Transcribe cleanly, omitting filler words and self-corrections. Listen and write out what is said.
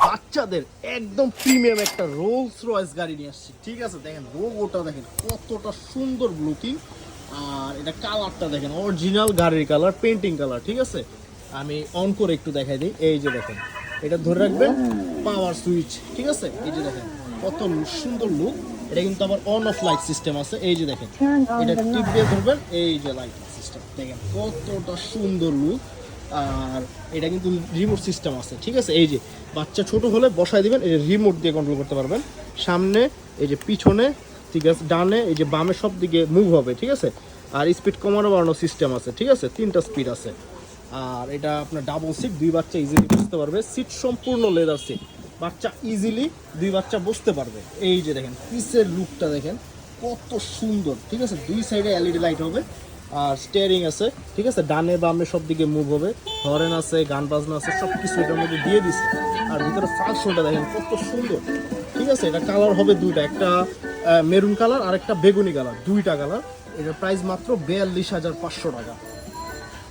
বাচ্চাদের একদম প্রিমিয়াম একটা রোলস রয়েস গাড়ি নিয়ে আসছি। ঠিক আছে, দেখেন লোগোটা দেখেন কতটা সুন্দর লুকিং, আর এটা কালারটা দেখেন অরিজিনাল গাড়ির কালার, পেন্টিং কালার। ঠিক আছে, আমি অন করে একটু দেখাই দিই। এই যে দেখেন, এটা ধরে রাখবেন পাওয়ার সুইচ। ঠিক আছে, এই যে দেখেন কত সুন্দর লুক। এটা কিন্তু আবার অন অফ লাইট সিস্টেম আছে। এই যে দেখেন, এটা টিপ দিয়ে ধরবেন, এই যে লাইট সিস্টেম দেখেন কতটা সুন্দর লুক। আর এটা কিন্তু রিমোট সিস্টেম আছে। ঠিক আছে, এই যে বাচ্চা ছোট হলে বসায় দিবেন, এই যে রিমোট দিয়ে কন্ট্রোল করতে পারবেন। সামনে, এই যে পিছনে, ঠিক আছে, ডানে, এই যে বামে, সব দিকে মুভ হবে। ঠিক আছে, আর স্পিড কমানো বাড়ানো সিস্টেম আছে। ঠিক আছে, 3টা স্পিড আছে। আর এটা আপনার ডাবল সিট, 2 বাচ্চা ইজিলি বসতে পারবে। সিট সম্পূর্ণ লেদার সিট, বাচ্চা ইজিলি 2 বাচ্চা বসতে পারবে। এই যে দেখেন পিসের লুকটা দেখেন কত সুন্দর। ঠিক আছে, 2 সাইডে এলইডি লাইট হবে, আর স্টিয়ারিং আছে। ঠিক আছে, ডানে বামে সব দিকে মুভ হবে, হরেন আছে, গান বাজনা আছে, সব কিছু এটার মধ্যে দিয়ে দিচ্ছে। আর ভিতরে ফাংশনটা দেখেন কত সুন্দর। ঠিক আছে, এটা কালার হবে 2টা, একটা মেরুন কালার আর একটা বেগুনি কালার, 2টা কালার। এটার প্রাইস মাত্র 42,500 টাকা।